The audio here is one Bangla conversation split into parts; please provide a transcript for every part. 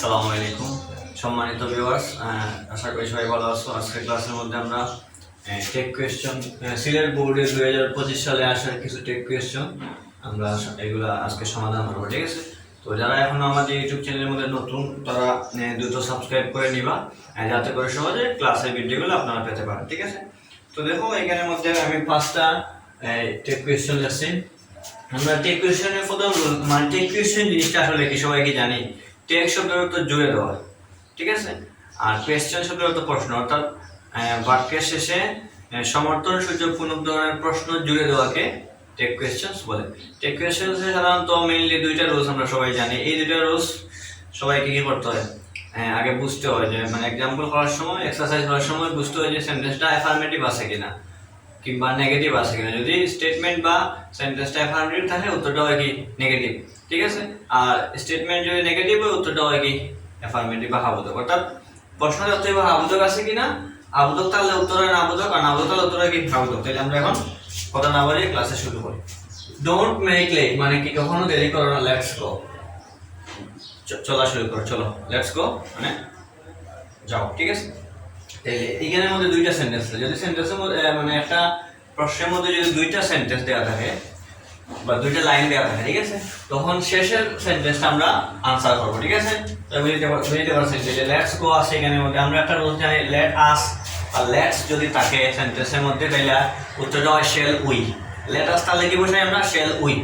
আসসালামু আলাইকুম সম্মানিত ভিউয়ার্স, আশা করি সবাই ভালো আছো। আজকের ক্লাসের মধ্যে আমরা টেক কোয়েশ্চন সিলেট বোর্ডে 2025 সালে আসার কিছু টেক কোয়েশ্চন আমরা এগুলা আজকে সমাধান করবো, ঠিক আছে? তো যারা এখনো আমাদের ইউটিউব চ্যানেলের মধ্যে নতুন তারা দ্রুত সাবস্ক্রাইব করে নিবা, যাতে করে সহজে ক্লাসের ভিডিওগুলো আপনারা পেতে পারেন, ঠিক আছে? তো দেখো এখানের মধ্যে আমি 5টা টেক কোয়েশ্চন লিখছি। আমরা টেক কোয়েশ্চনের প্রথম মানে টেক কোয়েশ্চন জিনিসটা আসলে কি সবাই কি জানি? টেক শব্দের অর্থ জুড়ে দেওয়া, ঠিক আছে? আর কোয়েশ্চন শব্দের অর্থ প্রশ্ন, অর্থাৎ বাক্যের শেষে সমর্থন সূচক কোনো ধরনের প্রশ্ন জুড়ে দেওয়াকে টেক কোয়েশ্চনস বলে। টেক কোয়েশ্চনসে সাধারণত মেইনলি দুইটা রুলস আমরা সবাই জানি। এই দুইটা রুলস সবাইকে কি করতে হয়? আগে বুঝতে হয় যে মানে এক্সাম্পল করার সময়, এক্সারসাইজ করার সময় বুঝতে হয় যে সেন্টেন্সটা অ্যাফার্মেটিভ আছে কিনা কিংবা নেগেটিভ আছে কিনা। যদি স্টেটমেন্ট বা সেন্টেন্সটা অ্যাফার্মেটিভ থাকে উত্তরটা হয় কি নেগেটিভ, ঠিক আছে? আর স্টেটমেন্ট যদি নেগেটিভ হয় উত্তরটা হয় কি অ্যাফার্মেটিভ বা হাবোধক। অর্থাৎ প্রশ্নের অর্থ বা হাবোধক আছে কিনা, আবোধক তাহলে উত্তর হয় নাবোধক, আর নাবোধক তাহলে উত্তর হয় কি হাবোধক। তাহলে আমরা এখন কথা না বলে ক্লাসে শুরু করি। ডোন্ট মেক লেট মানে কি কখনো দেরি করো না, লেটস গো, চলা শুরু করো, চলো লেটস গো মানে যাও, ঠিক আছে? এখানের মধ্যে দুইটা সেন্টেন্স, যদি সেন্টেন্সের মধ্যে মানে একটা প্রশ্নের মধ্যে যদি দুইটা সেন্টেন্স দেওয়া থাকে বা দুইটা লাইন দেওয়া থাকে, ঠিক আছে, তখন শেষের সেন্টেন্সটা আমরা আনসার করবো, ঠিক আছে? বুঝতে পারছেন যে লেটস গো আছে এখানের মধ্যে। আমরা একটা রুল জানি, লেট আস আর লেটস যদি থাকে সেন্টেন্সের মধ্যে তাহলে উত্তরটা হয় শেল উই। লেট আস তাহলে কি বসাই আমরা? Shall we.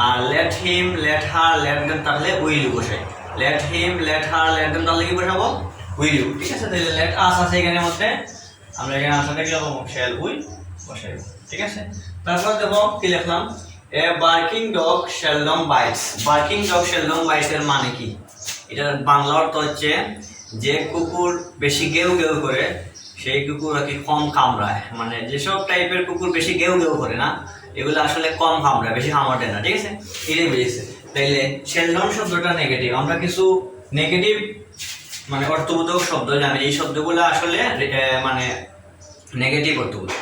আর let him, let her, let them তাহলে উইল বসাই। Let him, let her, let them তাহলে কি বসাবো? উইল ইউ, ঠিক আছে? তাহলে লেট আস আছে এখানের মধ্যে, আমরা এখানে আনসারটা কি লিখবো? শেল উই বসাই, ঠিক আছে? তারপর দেখো কি লিখলাম, a barking dog seldom bites. Barking dog seldom bites এর মানে কি? এটার বাংলা অর্থ হচ্ছে যে কুকুর বেশি গেউ গেউ করে সেই কুকুর আর কি কম কামড়ায়। মানে যেসব টাইপের কুকুর বেশি গেউ গেউ করে না, এগুলো আসলে কম কামড়ায়, বেশি কামড়ে না, ঠিক আছে? এটাই বুঝেছে। তাইলে সেলডম শব্দটা নেগেটিভ, আমরা কিছু নেগেটিভ মানে অর্থবোধক শব্দ জানি। এই শব্দগুলো আসলে মানে নেগেটিভ অর্থবোধক,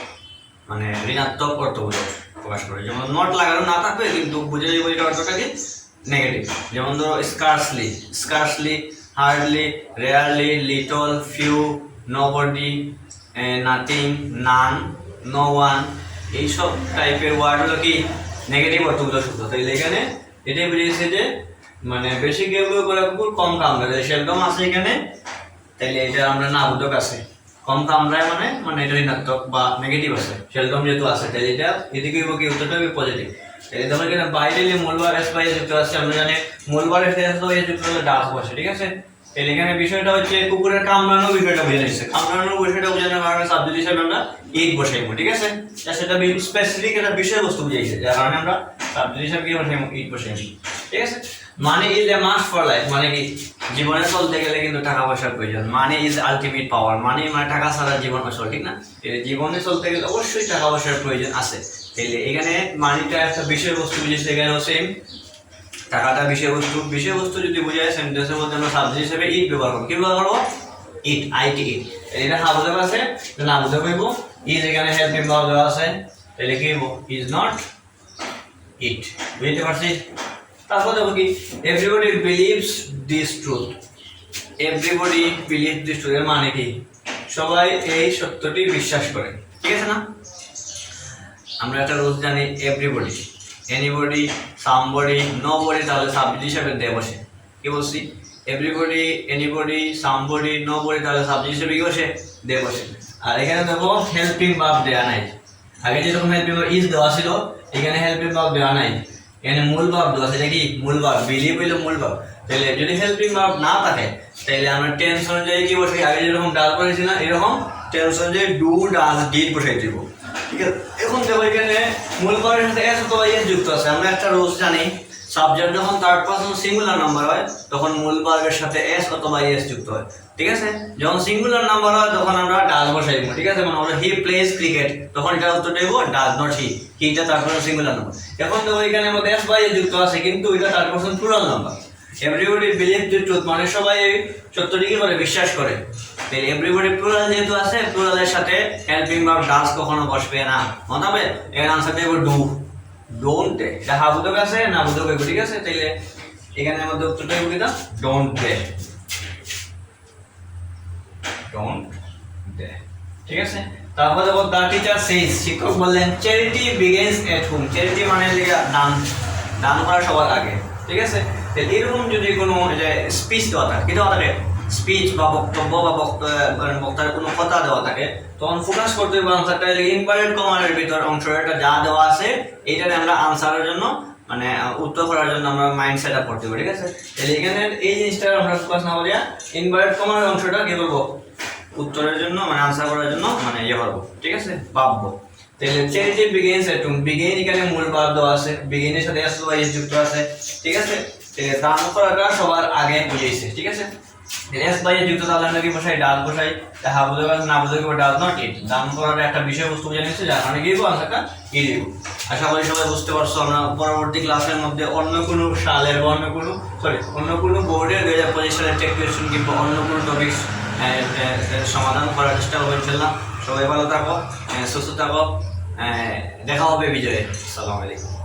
মানে ঋণাত্মক অর্থবোধক প্রকাশ করে। যেমন নট লাগানো না থাকবে কিন্তু বুঝে যাবো এটা অর্থটা কি নেগেটিভ। যেমন ধরো scarcely, scarcely, hardly, rarely, little, few, nobody, nothing, none, no one, এইসব টাইপের ওয়ার্ড হলো কি নেগেটিভ অর্থবোধক শব্দ। তাইলে এখানে এটাই বুঝেছে যে মানে বেশি গেউ গেউ করে কুকুর কম কামড়ায়, সেরকম আছে এখানে। তাইলে এটা আমরা নাবোধক আছে, কম কামড়ায় মানে মানে এটা ঋণাত্মক বা নেগেটিভ আছে, সেরকম যেহেতু আছে তাহলে এটা এদিকে কি উত্তরটা হবে পজিটিভ। তাহলে তোমার এখানে বাইরেলি মূলবার এস বাই যুক্ত আছে, আমরা জানি মূলবার এস যুক্ত হলে ডাস বসে, ঠিক আছে? তাহলে এখানে বিষয়টা হচ্ছে কুকুরের কামড়ানো বিষয়টা বুঝে নিচ্ছে। কামড়ানোর বিষয়টা বোঝানোর কারণে সাবজেক্ট হিসেবে আমরা ইট বসাইবো, ঠিক আছে? সেটা স্পেসিফিক একটা বিষয়বস্তু বুঝাইছে, যার কারণে আমরা সাবজেক্ট হিসেবে কি বসাইবো? ইট বসাইবো, ঠিক আছে? Money is a must for life মানে কি জীবনে চলতে গেলে কিন্তু টাকা পয়সার প্রয়োজন। মানি ইজ আলটিমেট পাওয়ার, মানি মানে টাকা ছাড়া জীবন আসল, ঠিক না? জীবনে চলতে গেলে অবশ্যই টাকা পয়সার প্রয়োজন আছে। তাইলে এখানে মানিটা একটা বিষয়বস্তু বুঝেছে, এখানেও সেম টাকাটা বিষয়বস্তু। বিষয়বস্তু যদি বোঝায় সেন্টেন্সের মধ্যে আমরা সাবজেক্ট হিসেবে ইট ব্যবহার করবো। কি ব্যবহার করবো? ইট, আইটি ইট। এটা হাবোধক আছে, না বুঝতে পারবো। ইজ এখানে হেল্পিং ভার্ব দেওয়া আছে, তাহলে কি হবো? ইজ নট ইট। বুঝতে পারছি? তারপর দেখো কি everybody believes this truth. Everybody believe this truth এর মানে কি? সবাই এই সত্যটি বিশ্বাস করে, ঠিক আছে না? আমরা একটা রুলস জানি, এভরিবডি, এনিবডি, সামবডি, নোবডি তাহলে সাবজেক্ট হিসেবে দে বসে। কি বলছি? এভরিবডি, এনিবডি, সামবডি, নোবডি তাহলে সাবজেক্ট হিসেবে কি বসে? দে বসে। আর এখানে দেখো হেল্পিং ভার্ব দেয়া নাই। আগে যেরকম হেল্পিং ভার্ব ইজ দেওয়া ছিল, এখানে হেল্পিং ভার্ব দেওয়া নাই। এখানে মূল ভার্ব দেওয়া আছে, কি মূল ভার্ব? বিলিভ হইলো মূল ভার্ব। তাহলে যদি হেল্পিং ভার্ব না থাকে তাহলে আমরা টেন্স অনুযায়ী কি বসাই? আগে যেরকম ডাল বসেছি না, এরকম টেন্স অনুযায়ী ডু, ডাল, ডিড বসাই দিব, ঠিক আছে? এখন দেখো এখানে মূল ভার্বের সাথে এস অথবা এস যুক্ত আছে। আমরা একটা রুলস জানি, সাবজেক্ট যখন থার্ড পারসন সিঙ্গুলার নাম্বার হয় তখন মূল ভার্বের সাথে এস অথবা এস যুক্ত হয়, ঠিক আছে? যখন সিঙ্গুলার নাম্বার হয় তখন আমরা ডাজ বসাইব, ঠিক আছে? মানে আমরা হি প্লেস ক্রিকেট, তখন এটা উত্তর দেব ডাজ নট হি, হিটা থার্ড পারসন সিঙ্গুলার নাম্বার। এখন দেখো এখানে আমাদের এস বাই এস যুক্ত আছে কিন্তু এটা third person plural number. Everybody believe the truth মানে সবাই সত্যটি কি করে? বিশ্বাস করে। তাহলে এভরিবডি প্লুরাল যেহেতু আছে, প্লুরালের সাথে হেল্পিং ভার্ব ডাজ কখনো বসবে না। মনে হবে এর আনসার দেব ডু, ডোন্ট। এটা হাবোধক আছে, না বোধক হইব, ঠিক আছে? তাইলে এখানে আমাদের উত্তরটা হইব কিনা? Don't play. ডোন্ট দে। ঠিক আছে, তারপর দেখো দ্য টিচার সেইজ, শিক্ষক বললেন charity begins at home. Charity মানে দান, দান করা সবার আগে। ঠিক আছে, তো এরকম যদি কোনো স্পিচ দেওয়া থাকে, কি দেওয়া থাকে, স্পিচ বা বক্তব্য বা বক্তার কোনো কথা দেওয়া থাকে, তখন ফোকাস করতে হবে আনসারটা ইনভার্টেড কমারের ভিতর অংশটা যা দেওয়া আছে এইটারে আমরা আনসারের জন্য মানে উত্তর করার জন্য আমরা মাইন্ড সেট আপ করতে হবে। ঠিক আছে, তাহলে এখানে এই জিনিসটা আমরা ফোকাস না করিয়া ইনভার্টেড কমারের অংশটা কি করবো, উত্তরের জন্য মানে আনসার করার জন্য মানে ইয়ে করবো। ঠিক আছে, ভাববো। তাহলে charity begins at home, begin এখানে মূল ভাব দেওয়া আছে, বিগিনের সাথে এস ওয়াই যুক্ত আছে। ঠিক আছে, দান করাটা সবার আগে বুঝেছে। ঠিক আছে, এস বাই যুক্ত তাহলে আমরা কি বসাই, ডাল বসাই, তাহা বুঝে গেছে, না বুঝে গেলে ডাল নট ইট। দান করার একটা বিষয়বস্তু বুঝে নিচ্ছে, যার মানে কি আনসারটা ই দিব। আশা করি সবাই বুঝতে পারছো। আমরা পরবর্তী ক্লাসের মধ্যে অন্য কোনো সালের বা অন্য কোনো বোর্ডের 2025 সালের টেক কোয়েশ্চন কিংবা অন্য কোনো টপিক সমাধান করার চেষ্টা করবো ইনশাল্লাহ। সবাই ভালো থাকো, সুস্থ থাকো, দেখা হবে বিজয়ে। আসসালামু আলাইকুম।